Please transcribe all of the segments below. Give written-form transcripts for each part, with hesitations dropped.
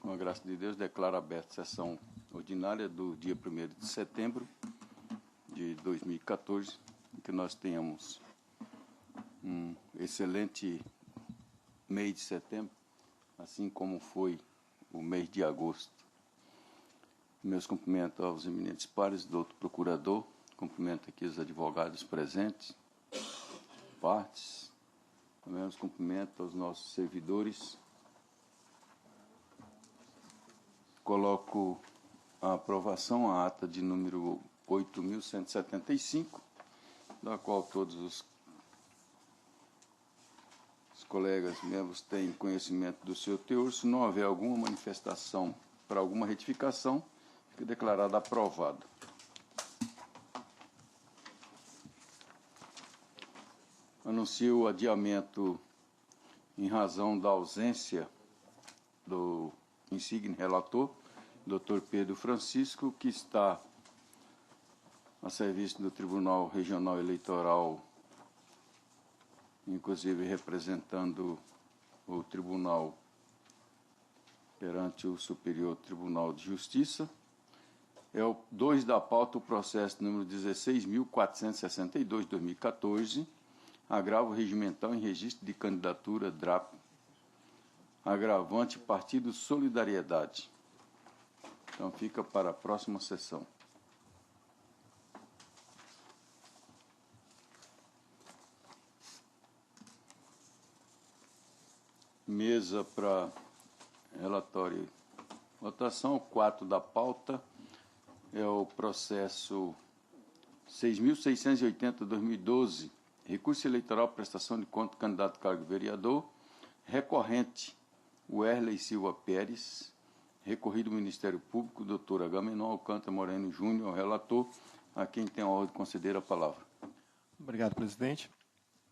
Com a graça de Deus, declaro aberta a sessão ordinária do dia 1º de setembro de 2014, que nós tenhamos um excelente mês de setembro, assim como foi o mês de agosto. Meus cumprimentos aos eminentes pares, doutor procurador, cumprimento aqui os advogados presentes, partes, também os cumprimentos aos nossos servidores. Coloco a aprovação à ata de número 8.175, da qual todos os colegas membros têm conhecimento do seu teor. Se não houver alguma manifestação para alguma retificação, fica declarada aprovada. Anuncio o adiamento em razão da ausência do insigne relator, Dr. Pedro Francisco, que está a serviço do Tribunal Regional Eleitoral, inclusive representando o Tribunal perante o Superior Tribunal de Justiça. É o 2 da pauta, o processo número 16.462/2014, agravo regimental em registro de candidatura DRAP, agravante Partido Solidariedade. Então fica para a próxima sessão. Mesa para relatório e votação. O 4 da pauta é o processo 6.680/2012, recurso eleitoral, prestação de conta do candidato a cargo de vereador, recorrente Werley Silva Pérez, recorrido do Ministério Público, doutor Agamenon Alcântara Moreno Júnior, relator, a quem tem a honra de conceder a palavra. Obrigado, presidente.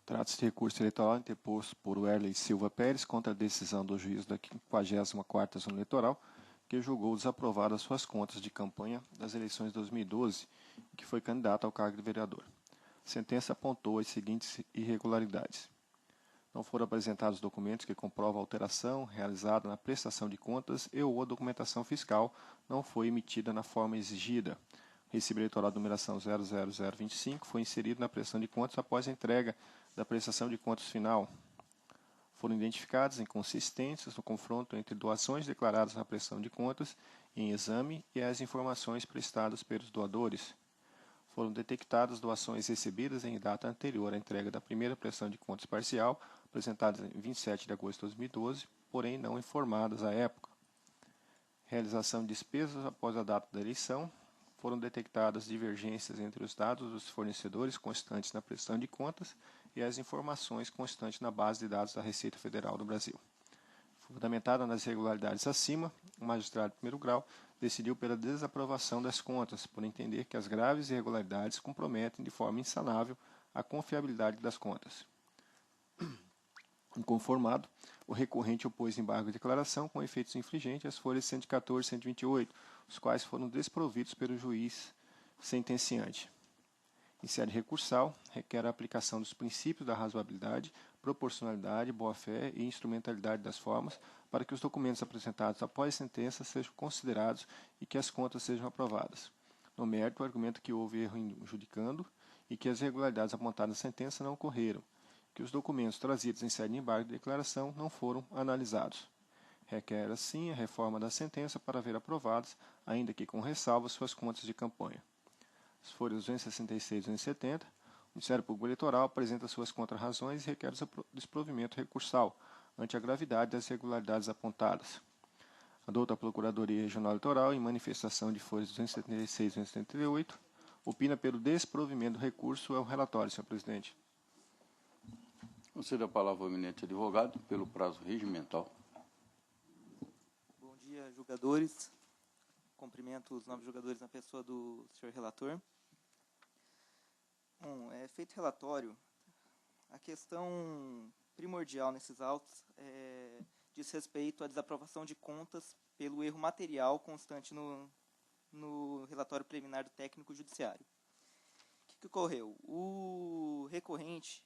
Trata-se de recurso eleitoral interposto por Werley Silva Pérez contra a decisão do juiz da 54ª Zona Eleitoral, que julgou desaprovadas suas contas de campanha das eleições de 2012, em que foi candidato ao cargo de vereador. A sentença apontou as seguintes irregularidades. Não foram apresentados documentos que comprovam a alteração realizada na prestação de contas e ou a documentação fiscal não foi emitida na forma exigida. O recibo eleitoral de numeração 00025 foi inserido na prestação de contas após a entrega da prestação de contas final. Foram identificadas inconsistências no confronto entre doações declaradas na prestação de contas em exame e as informações prestadas pelos doadores. Foram detectadas doações recebidas em data anterior à entrega da primeira prestação de contas parcial, apresentadas em 27 de agosto de 2012, porém não informadas à época. Realização de despesas após a data da eleição. Foram detectadas divergências entre os dados dos fornecedores constantes na prestação de contas e as informações constantes na base de dados da Receita Federal do Brasil. Fundamentada nas irregularidades acima, o magistrado de primeiro grau decidiu pela desaprovação das contas, por entender que as graves irregularidades comprometem de forma insanável a confiabilidade das contas. Inconformado, o recorrente opôs embargo de declaração com efeitos infringentes às folhas 114 e 128, os quais foram desprovidos pelo juiz sentenciante. Em sede recursal, requer a aplicação dos princípios da razoabilidade, proporcionalidade, boa-fé e instrumentalidade das formas para que os documentos apresentados após a sentença sejam considerados e que as contas sejam aprovadas. No mérito, argumenta que houve erro em judicando e que as irregularidades apontadas na sentença não ocorreram, que os documentos trazidos em sede de embargo de declaração não foram analisados. Requer, assim, a reforma da sentença para ver aprovadas, ainda que com ressalvas, suas contas de campanha. As folhas 266 e 270, o Ministério Público Eleitoral apresenta suas contrarrazões e requer o desprovimento recursal, ante a gravidade das irregularidades apontadas. Adota a Procuradoria Regional Eleitoral, em manifestação de folhas 276 e 278, opina pelo desprovimento do recurso ao relatório, senhor presidente. Concedo a palavra ao eminente advogado pelo prazo regimental. Bom dia, julgadores. Cumprimento os novos julgadores na pessoa do senhor relator. Bom, feito relatório, a questão primordial nesses autos diz respeito à desaprovação de contas pelo erro material constante no relatório preliminar do técnico judiciário. O que ocorreu? O recorrente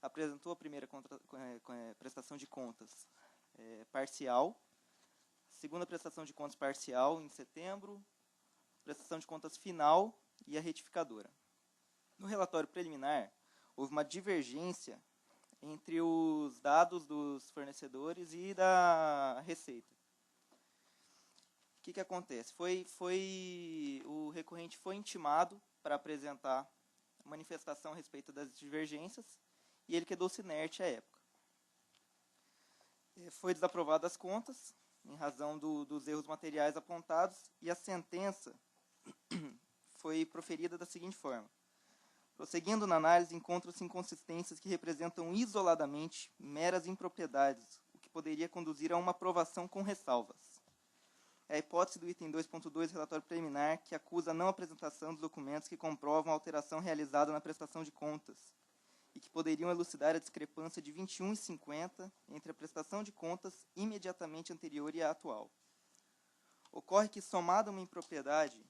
apresentou a primeira prestação de contas parcial, segunda prestação de contas parcial em setembro, prestação de contas final e a retificadora. No relatório preliminar, houve uma divergência entre os dados dos fornecedores e da Receita. O que acontece? O recorrente foi intimado para apresentar manifestação a respeito das divergências e ele quedou-se inerte à época. Foi desaprovado as contas em razão dos erros materiais apontados e a sentença foi proferida da seguinte forma: prosseguindo na análise, encontram-se inconsistências que representam isoladamente meras impropriedades, o que poderia conduzir a uma aprovação com ressalvas. É a hipótese do item 2.2 do relatório preliminar que acusa a não apresentação dos documentos que comprovam a alteração realizada na prestação de contas e que poderiam elucidar a discrepância de 21,50 entre a prestação de contas imediatamente anterior e a atual. Ocorre que, somada uma impropriedade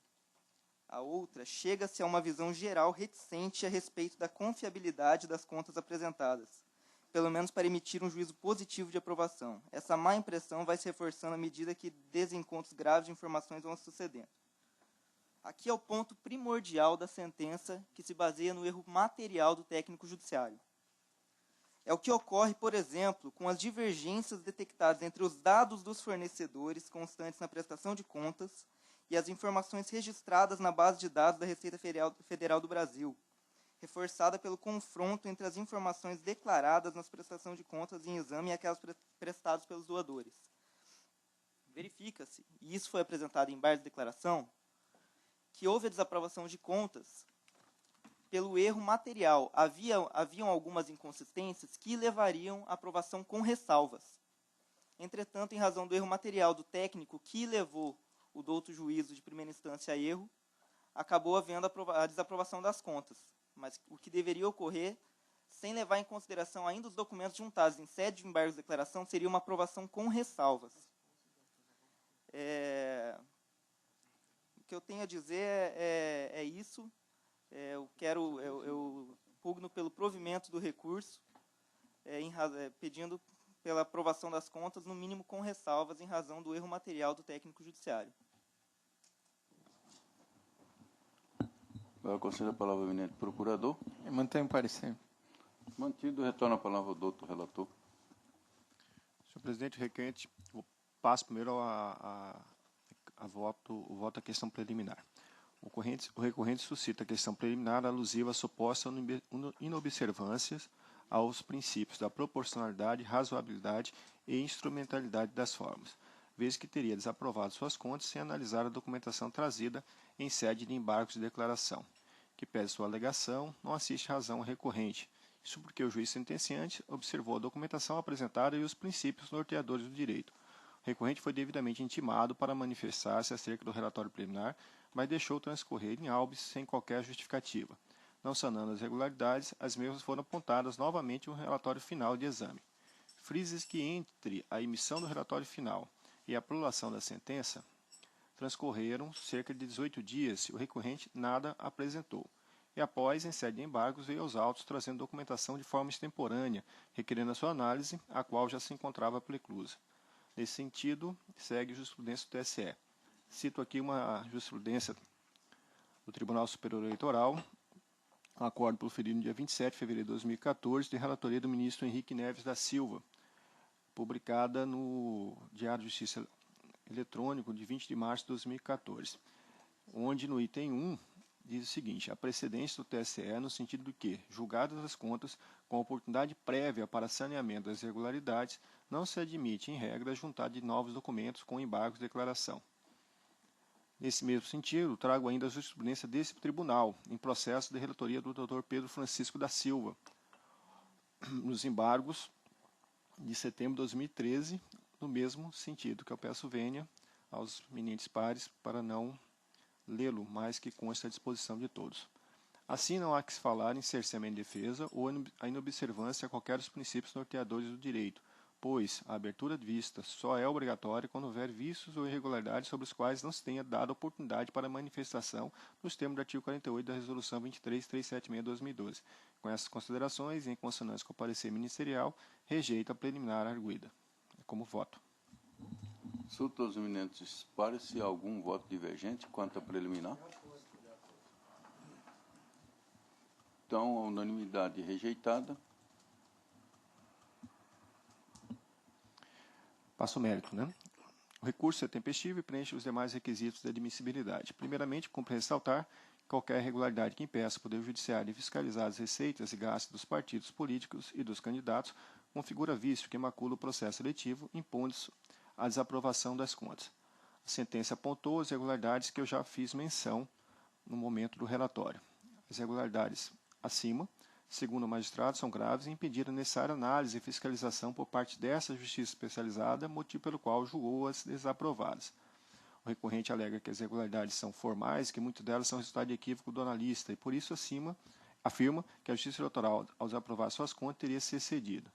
a outra, chega-se a uma visão geral reticente a respeito da confiabilidade das contas apresentadas, pelo menos para emitir um juízo positivo de aprovação. Essa má impressão vai se reforçando à medida que desencontros graves de informações vão sucedendo. Aqui é o ponto primordial da sentença, que se baseia no erro material do técnico judiciário. É o que ocorre, por exemplo, com as divergências detectadas entre os dados dos fornecedores constantes na prestação de contas e as informações registradas na base de dados da Receita Federal do Brasil, reforçada pelo confronto entre as informações declaradas nas prestações de contas em exame e aquelas prestadas pelos doadores. Verifica-se, e isso foi apresentado em base de declaração, que houve a desaprovação de contas pelo erro material. Haviam algumas inconsistências que levariam à aprovação com ressalvas. Entretanto, em razão do erro material do técnico que levou o douto juízo de primeira instância a erro, acabou havendo a desaprovação das contas. Mas o que deveria ocorrer, sem levar em consideração ainda os documentos juntados em sede de embargo de declaração, seria uma aprovação com ressalvas. O que eu tenho a dizer é isso. Eu pugno pelo provimento do recurso, pedindo pela aprovação das contas, no mínimo com ressalvas, em razão do erro material do técnico judiciário. Agora concede a palavra ao eminente procurador. Mantenho o parecer. Mantido, retorna a palavra ao doutor relator. Senhor presidente, requerente, eu passo primeiro o voto à questão preliminar. O recorrente suscita a questão preliminar alusiva à suposta inobservâncias aos princípios da proporcionalidade, razoabilidade e instrumentalidade das formas, vez que teria desaprovado suas contas sem analisar a documentação trazida em sede de embargos de declaração, que pese sua alegação, não assiste razão ao recorrente. Isso porque o juiz sentenciante observou a documentação apresentada e os princípios norteadores do direito. O recorrente foi devidamente intimado para manifestar-se acerca do relatório preliminar, mas deixou transcorrer em habeas sem qualquer justificativa. Não sanando as irregularidades, as mesmas foram apontadas novamente no relatório final de exame. Frise que entre a emissão do relatório final e a prolação da sentença, transcorreram cerca de 18 dias e o recorrente nada apresentou. E após, em sede de embargos, veio aos autos trazendo documentação de forma extemporânea, requerendo a sua análise, a qual já se encontrava preclusa. Nesse sentido, segue a jurisprudência do TSE. Cito aqui uma jurisprudência do Tribunal Superior Eleitoral, acordo proferido no dia 27 de fevereiro de 2014, de relatoria do ministro Henrique Neves da Silva, publicada no Diário de Justiça Eletrônico de 20 de março de 2014, onde no item 1 diz o seguinte: a precedência do TSE no sentido de que, julgadas as contas com oportunidade prévia para saneamento das irregularidades, não se admite, em regra, a juntada de novos documentos com embargos de declaração. Nesse mesmo sentido, trago ainda a jurisprudência desse tribunal, em processo de relatoria do Dr. Pedro Francisco da Silva, nos embargos de setembro de 2013, no mesmo sentido, que eu peço vênia aos eminentes pares para não lê-lo, mais que consta à disposição de todos. Assim, não há que se falar em cerceamento de defesa ou a inobservância a qualquer dos princípios norteadores do direito, pois a abertura de vista só é obrigatória quando houver vícios ou irregularidades sobre os quais não se tenha dado oportunidade para manifestação nos termos do artigo 48 da Resolução 23.376/2012. Com essas considerações, e em consonância com o parecer ministerial, rejeito a preliminar arguida. Como voto. Consulta aos eminentes pares se há algum voto divergente quanto à preliminar. Então, a unanimidade rejeitada. Passa o mérito, né? O recurso é tempestivo e preenche os demais requisitos de admissibilidade. Primeiramente, cumpre ressaltar que qualquer irregularidade que impeça o Poder Judiciário de fiscalizar as receitas e gastos dos partidos políticos e dos candidatos configura vício que macula o processo eletivo, impondo-se a desaprovação das contas. A sentença apontou as irregularidades que eu já fiz menção no momento do relatório. As irregularidades acima, segundo o magistrado, são graves e impediram a necessária análise e fiscalização por parte dessa justiça especializada, motivo pelo qual julgou-as desaprovadas. O recorrente alega que as irregularidades são formais, que muitas delas são resultado de equívoco do analista e, por isso, afirma que a Justiça Eleitoral, ao desaprovar suas contas, teria se excedido.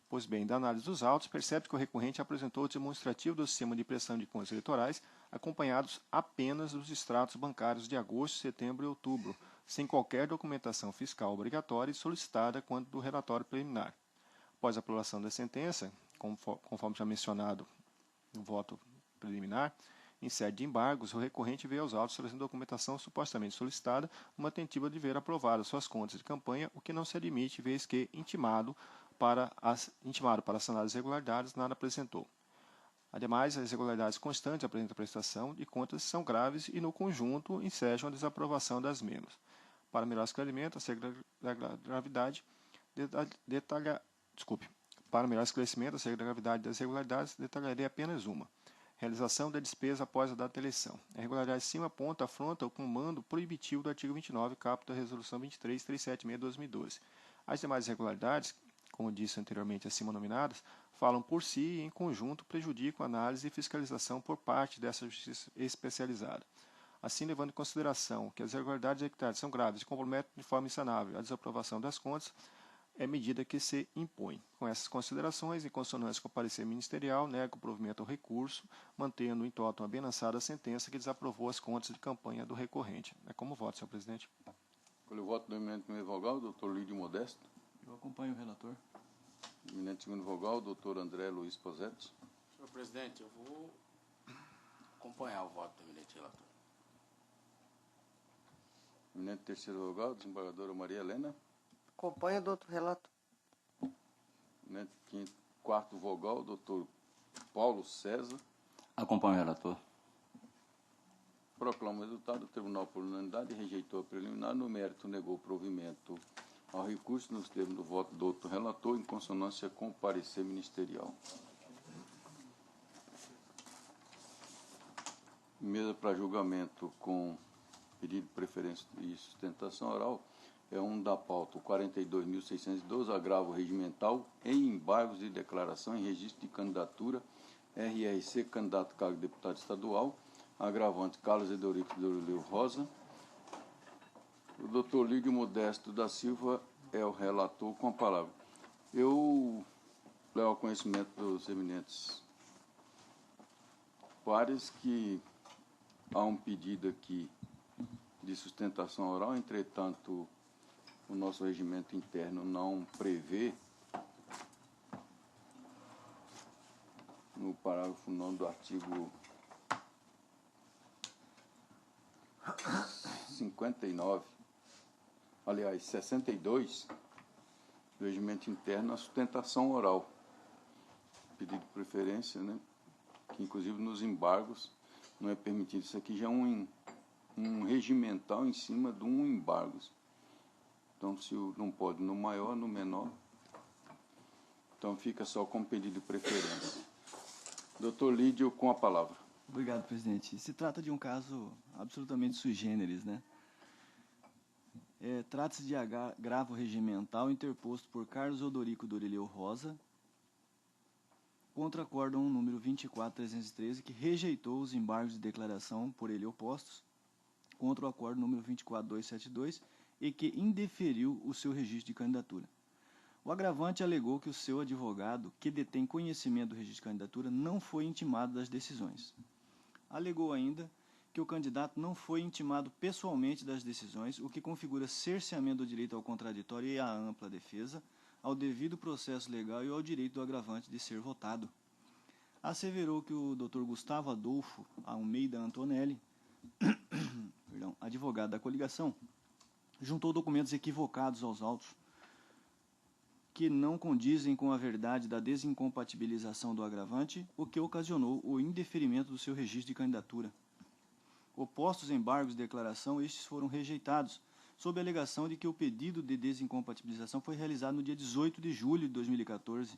Pois bem, da análise dos autos, percebe que o recorrente apresentou o demonstrativo do sistema de prestação de contas eleitorais, acompanhados apenas dos extratos bancários de agosto, setembro e outubro, sem qualquer documentação fiscal obrigatória e solicitada quanto do relatório preliminar. Após a aprovação da sentença, conforme já mencionado no voto preliminar, em sede de embargos, o recorrente veio aos autos trazendo documentação supostamente solicitada, uma tentativa de ver aprovadas suas contas de campanha, o que não se admite, vez que intimado para sanar as irregularidades, nada apresentou. Ademais, as irregularidades constantes apresentam a prestação de contas são graves e, no conjunto, ensejam a desaprovação das mesmas. Para melhor esclarecimento, Para melhor esclarecimento acerca da gravidade das irregularidades, detalharei apenas uma. Realização da despesa após a data da eleição. A irregularidade acima afronta o comando proibitivo do artigo 29, caput da Resolução 23.376 de 2012. As demais irregularidades, como disse anteriormente acima nominadas, falam por si e, em conjunto, prejudicam a análise e fiscalização por parte dessa justiça especializada. Assim, levando em consideração que as irregularidades detectadas são graves e comprometem de forma insanável a desaprovação das contas, é medida que se impõe. Com essas considerações, em consonância com o parecer ministerial, nego o provimento ao recurso, mantendo em totum abençada a sentença que desaprovou as contas de campanha do recorrente. É como voto, senhor presidente. Pelo voto do eminente primeiro vogal, doutor Lídio Modesto. Eu acompanho o relator. Eminente segundo vogal, doutor André Luiz Posetti. Senhor presidente, eu vou acompanhar o voto do eminente relator. Eminente terceiro vogal, desembargadora Maria Helena. Acompanho do outro relator. Eminente quarto vogal, doutor Paulo César. Acompanho o relator. Proclama o resultado do tribunal por unanimidade e rejeitou a preliminar. No mérito, negou o provimento ao recurso nos termos do voto do outro relator, em consonância com o parecer ministerial. Mesa para julgamento com pedido de preferência e sustentação oral é um da pauta 42.612, agravo regimental em embargos de declaração em registro de candidatura, RRC, candidato a cargo de deputado estadual, agravante Carlos Eudorico Dorileu Rosa. O doutor Lídio Modesto da Silva é o relator com a palavra. Eu levo ao conhecimento dos eminentes pares que há um pedido aqui de sustentação oral, entretanto, o nosso regimento interno não prevê, no parágrafo 9 do artigo 59, aliás, 62, do regimento interno, a sustentação oral. Pedido de preferência, né? Que inclusive nos embargos não é permitido. Isso aqui já é um regimental em cima de um embargo. Então, se não pode no maior, no menor, então fica só com pedido de preferência. Doutor Lídio, com a palavra. Obrigado, presidente. Se trata de um caso absolutamente sui generis, né? Trata-se de agravo regimental interposto por Carlos Eudorico Dorileu Rosa contra acórdão número 24.313, que rejeitou os embargos de declaração por ele opostos contra o acórdão número 24.272 e que indeferiu o seu registro de candidatura. O agravante alegou que o seu advogado, que detém conhecimento do registro de candidatura, não foi intimado das decisões. Alegou ainda que o candidato não foi intimado pessoalmente das decisões, o que configura cerceamento do direito ao contraditório e à ampla defesa, ao devido processo legal e ao direito do agravante de ser votado. asseverou que o Dr. Gustavo Adolfo Almeida Antonelli, advogado da coligação, juntou documentos equivocados aos autos que não condizem com a verdade da desincompatibilização do agravante, o que ocasionou o indeferimento do seu registro de candidatura. Opostos embargos de declaração, estes foram rejeitados, sob a alegação de que o pedido de desincompatibilização foi realizado no dia 18 de julho de 2014.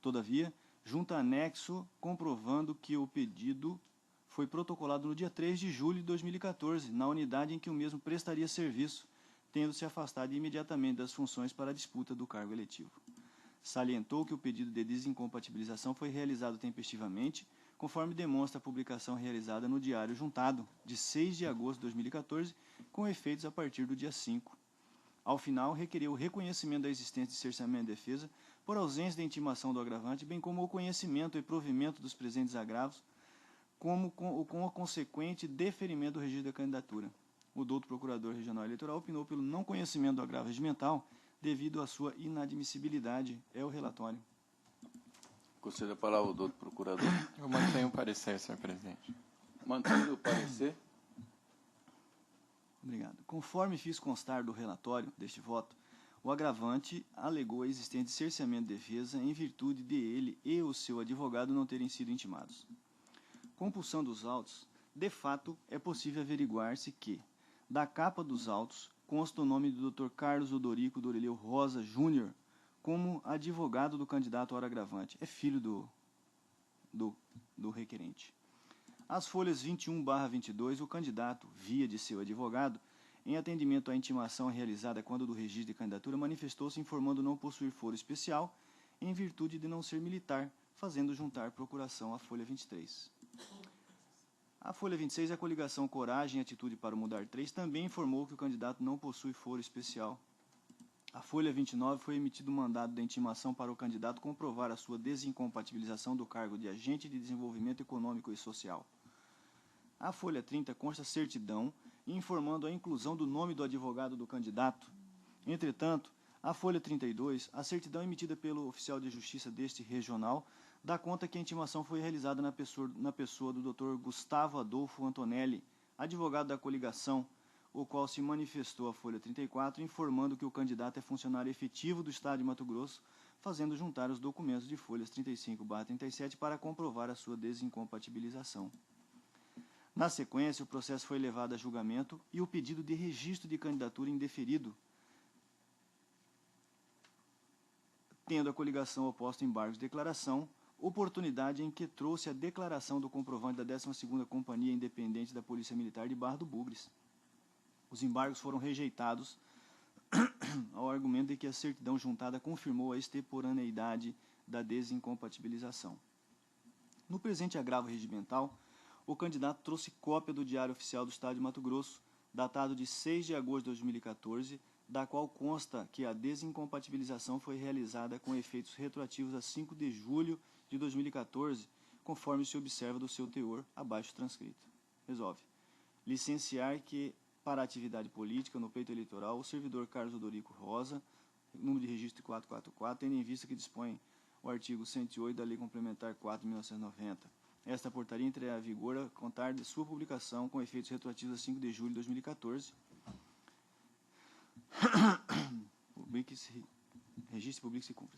Todavia, junta anexo comprovando que o pedido foi protocolado no dia 3 de julho de 2014, na unidade em que o mesmo prestaria serviço, tendo se afastado imediatamente das funções para a disputa do cargo eletivo. Salientou que o pedido de desincompatibilização foi realizado tempestivamente, conforme demonstra a publicação realizada no Diário Juntado, de 6 de agosto de 2014, com efeitos a partir do dia 5. Ao final, requeriu o reconhecimento da existência de cerceamento de defesa por ausência de intimação do agravante, bem como o conhecimento e provimento dos presentes agravos, com a consequente deferimento do registro da candidatura. O doutor Procurador Regional Eleitoral opinou pelo não conhecimento do agravo regimental devido à sua inadmissibilidade. É o relatório. Conselho a palavra ao doutor Procurador. Eu mantenho o parecer, senhor presidente. Mantendo o parecer. Obrigado. Conforme fiz constar do relatório deste voto, o agravante alegou a existência de cerceamento de defesa em virtude de ele e o seu advogado não terem sido intimados. Compulsão dos autos, de fato, é possível averiguar-se que, da capa dos autos, consta o nome do Dr. Carlos Odorico Doreleu Rosa Júnior como advogado do candidato ao agravante. É filho do requerente. As folhas 21/22, o candidato, via de seu advogado, em atendimento à intimação realizada quando do registro de candidatura, manifestou-se informando não possuir foro especial em virtude de não ser militar, fazendo juntar procuração à folha 23. A folha 26, a coligação Coragem e Atitude para Mudar 3, também informou que o candidato não possui foro especial. A folha 29 foi emitido mandado de intimação para o candidato comprovar a sua desincompatibilização do cargo de agente de desenvolvimento econômico e social. A folha 30 consta certidão informando a inclusão do nome do advogado do candidato. Entretanto, a folha 32, a certidão emitida pelo oficial de justiça deste regional, dá conta que a intimação foi realizada na pessoa do Dr. Gustavo Adolfo Antonelli, advogado da coligação, o qual se manifestou à folha 34, informando que o candidato é funcionário efetivo do Estado de Mato Grosso, fazendo juntar os documentos de folhas 35/37 para comprovar a sua desincompatibilização. Na sequência, o processo foi levado a julgamento e o pedido de registro de candidatura indeferido, tendo a coligação oposto embargos de declaração, oportunidade em que trouxe a declaração do comprovante da 12ª Companhia Independente da Polícia Militar de Barra do Bugres. Os embargos foram rejeitados ao argumento de que a certidão juntada confirmou a extemporaneidade da desincompatibilização. No presente agravo regimental, o candidato trouxe cópia do Diário Oficial do Estado de Mato Grosso, datado de 6 de agosto de 2014, da qual consta que a desincompatibilização foi realizada com efeitos retroativos a 5 de julho de 2014, conforme se observa do seu teor abaixo transcrito. Resolve licenciar que, para a atividade política no pleito eleitoral, o servidor Carlos Odorico Rosa, número de registro 444, tendo em vista que dispõe o artigo 108 da Lei Complementar 4 de 1990. Esta portaria entrará em vigor a contar de sua publicação com efeitos retroativos a 5 de julho de 2014. Registro público se cumpra.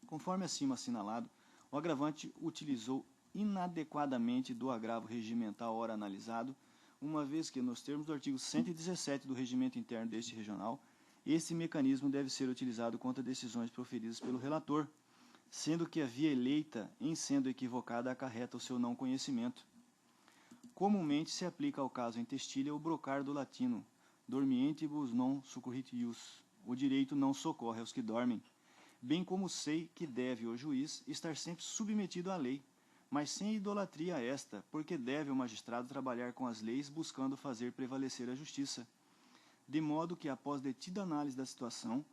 Conforme acima assinalado, o agravante utilizou inadequadamente do agravo regimental ora analisado, uma vez que, nos termos do artigo 117 do Regimento Interno deste regional, esse mecanismo deve ser utilizado contra decisões proferidas pelo relator, sendo que a via eleita, em sendo equivocada, acarreta o seu não conhecimento. Comumente se aplica ao caso em testilha o brocar do latino, dormientibus non succurrit ius, o direito não socorre aos que dormem, bem como sei que deve o juiz estar sempre submetido à lei, mas sem idolatria a esta, porque deve o magistrado trabalhar com as leis buscando fazer prevalecer a justiça, de modo que, após detida análise da situação,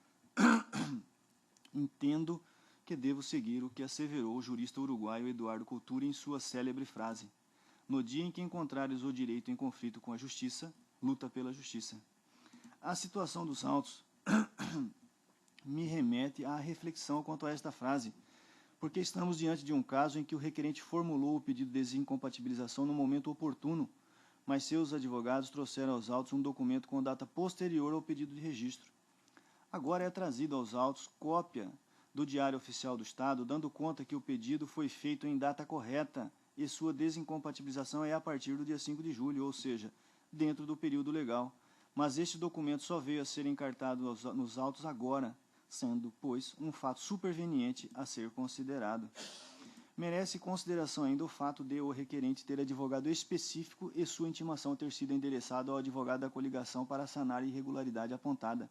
entendo que devo seguir o que asseverou o jurista uruguaio Eduardo Couture em sua célebre frase: no dia em que encontrares o direito em conflito com a justiça, luta pela justiça. A situação dos autos me remete à reflexão quanto a esta frase, porque estamos diante de um caso em que o requerente formulou o pedido de desincompatibilização no momento oportuno, mas seus advogados trouxeram aos autos um documento com data posterior ao pedido de registro. Agora é trazido aos autos cópia do Diário Oficial do Estado, dando conta que o pedido foi feito em data correta e sua desincompatibilização é a partir do dia 5 de julho, ou seja, dentro do período legal. Mas este documento só veio a ser encartado nos autos agora, sendo, pois, um fato superveniente a ser considerado. Merece consideração ainda o fato de o requerente ter advogado específico e sua intimação ter sido endereçada ao advogado da coligação para sanar a irregularidade apontada.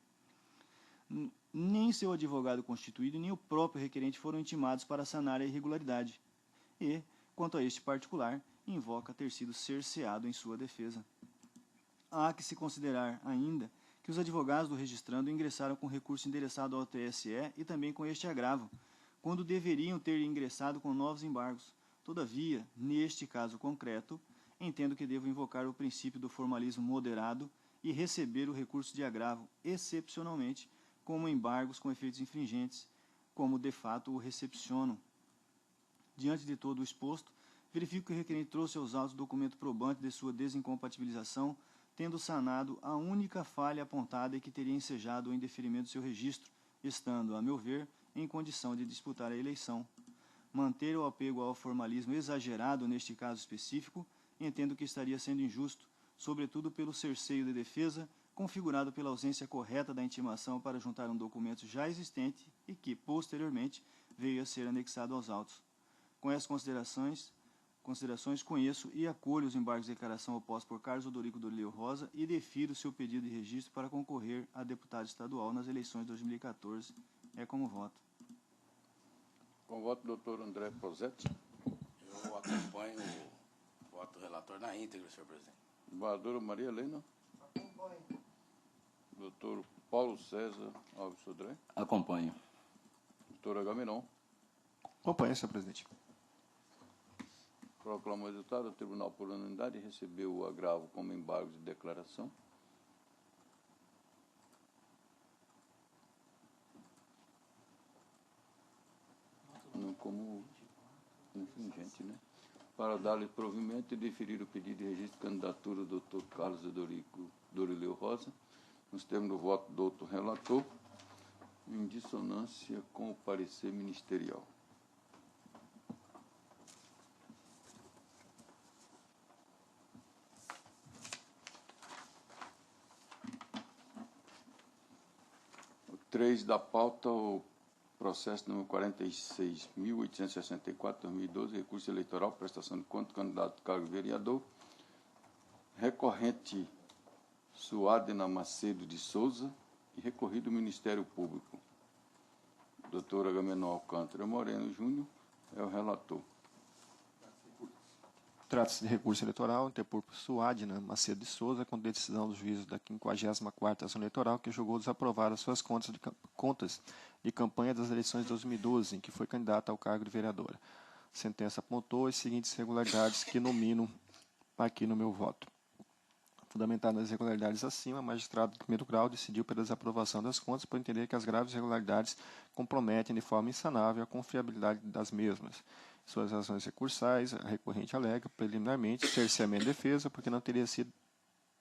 Nem seu advogado constituído, nem o próprio requerente foram intimados para sanar a irregularidade. E, quanto a este particular, invoca ter sido cerceado em sua defesa. Há que se considerar ainda que os advogados do registrando ingressaram com recurso endereçado ao TSE e também com este agravo, quando deveriam ter ingressado com novos embargos. Todavia, neste caso concreto, entendo que devo invocar o princípio do formalismo moderado e receber o recurso de agravo, excepcionalmente, como embargos com efeitos infringentes, como de fato o recepciono. Diante de todo o exposto, verifico que o requerente trouxe aos autos o documento probante de sua desincompatibilização, tendo sanado a única falha apontada e que teria ensejado o indeferimento do seu registro, estando, a meu ver, em condição de disputar a eleição. Manter o apego ao formalismo exagerado neste caso específico, entendo que estaria sendo injusto, sobretudo pelo cerceio de defesa, configurado pela ausência correta da intimação para juntar um documento já existente e que, posteriormente, veio a ser anexado aos autos. Com essas considerações, conheço e acolho os embargos de declaração opostos por Carlos Odorico Dorileu Rosa e defiro seu pedido de registro para concorrer a deputado estadual nas eleições de 2014. É como voto. Com o voto do doutor André Posetti. Eu acompanho o voto do relator na íntegra, senhor presidente. Vereadora Maria Helena. Doutor Paulo César Alves Sodré. Acompanho. Doutor Agamenon. Acompanho, senhor presidente. Proclama o resultado. O Tribunal, por unanimidade, recebeu o agravo como embargo de declaração. Não como infringente, né? Para dar-lhe provimento e deferir o pedido de registro de candidatura do Dr. Carlos Odorico Dorileu Rosa, nos termos do voto do outro relator, em dissonância com o parecer ministerial. O 3 da pauta, o processo número 46.864/2012, recurso eleitoral, prestação de conta, candidato do cargo de vereador, recorrente Suadena Macedo de Souza e recorrido do Ministério Público. Doutor Agamenon Alcântara Moreno Júnior é o relator. Trata-se de recurso eleitoral interposto por Suadena Macedo de Souza com decisão do juízo da 54ª Ação Eleitoral que julgou desaprovar as suas contas de campanha das eleições de 2012, em que foi candidata ao cargo de vereadora. A sentença apontou as seguintes irregularidades que nomino aqui no meu voto. Fundamentado nas irregularidades acima, o magistrado de primeiro grau decidiu pela desaprovação das contas por entender que as graves irregularidades comprometem de forma insanável a confiabilidade das mesmas. Suas razões recursais, a recorrente alega preliminarmente cerceamento de defesa porque não teria sido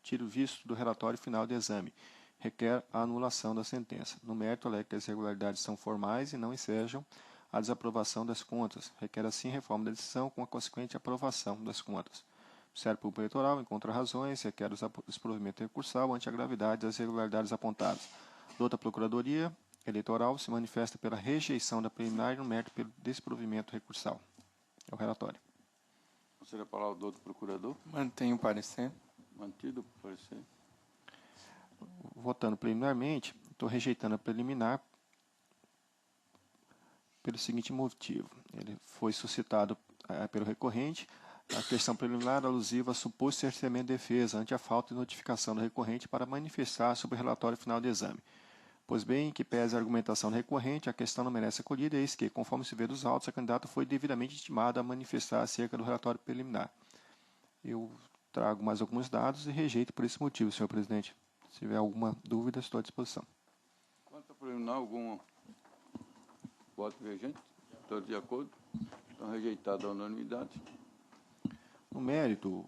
tido visto do relatório final de exame. Requer a anulação da sentença. No mérito, alega que as irregularidades são formais e não ensejam a desaprovação das contas. Requer, assim, reforma da decisão com a consequente aprovação das contas. O Ministério Público Eleitoral encontra razões, requer o desprovimento recursal ante a gravidade das irregularidades apontadas. Outra Procuradoria Eleitoral se manifesta pela rejeição da preliminar e no mérito pelo desprovimento recursal. É o relatório. Conselho a palavra do outro procurador. Mantenho o parecer. Mantido o parecer. Votando preliminarmente, estou rejeitando a preliminar pelo seguinte motivo. Ele foi suscitado pelo recorrente a questão preliminar alusiva a suposto cerceamento de defesa ante a falta de notificação do recorrente para manifestar sobre o relatório final de exame. Pois bem, que pese a argumentação do recorrente, a questão não merece acolhida, eis que, conforme se vê dos autos, a candidata foi devidamente intimada a manifestar acerca do relatório preliminar. Eu trago mais alguns dados e rejeito por esse motivo, senhor presidente. Se tiver alguma dúvida, estou à disposição. Quanto a preliminar, algum voto divergente? Todos de acordo? Então, rejeitado a unanimidade. No mérito,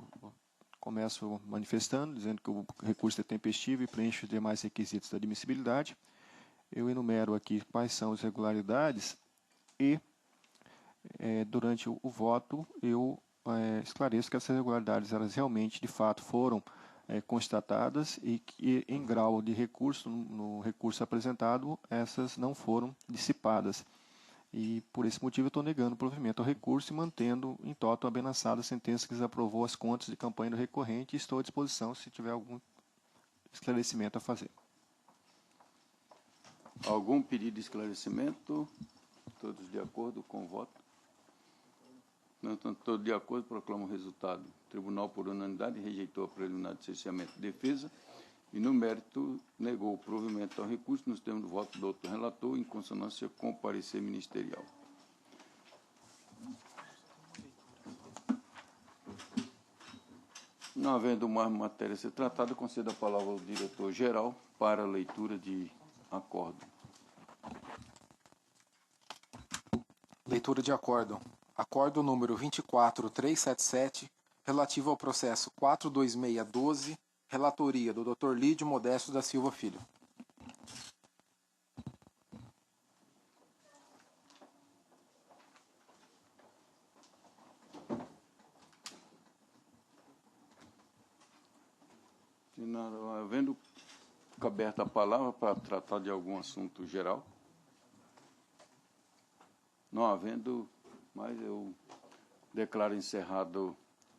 começo manifestando, dizendo que o recurso é tempestivo e preenche os demais requisitos da admissibilidade. Eu enumero aqui quais são as irregularidades e, durante o voto, eu esclareço que essas irregularidades, elas realmente, de fato, foram constatadas e que, em grau de recurso, no recurso apresentado, essas não foram dissipadas. E, por esse motivo, eu estou negando o provimento ao recurso e mantendo em toto a abenaçada sentença que desaprovou as contas de campanha do recorrente e estou à disposição se tiver algum esclarecimento a fazer. Algum pedido de esclarecimento? Todos de acordo com o voto? Não estão todos de acordo, proclamo o resultado. O tribunal, por unanimidade, rejeitou a preliminar de cerceamento de defesa e, no mérito, negou o provimento ao recurso nos termos do voto do outro relator, em consonância com o parecer ministerial. Não havendo mais matéria a ser tratada, concedo a palavra ao diretor-geral para a leitura de acordo. Leitura de acordo. Acordo número 24377, relativo ao processo 42612, relatoria do Dr. Lídio Modesto da Silva Filho. Havendo aberta a palavra para tratar de algum assunto geral, não havendo, mas eu declaro encerrado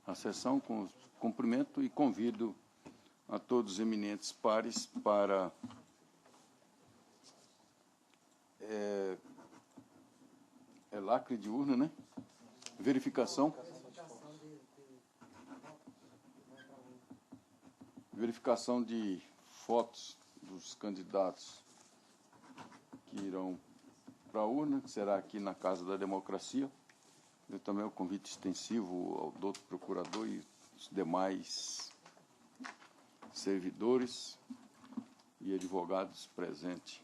a sessão com cumprimento e convido a todos os eminentes pares para lacre de urna, né? Verificação de fotos dos candidatos que irão para a urna, que será aqui na Casa da Democracia. Eu também o convite extensivo ao doutor procurador e os demais servidores e advogados presentes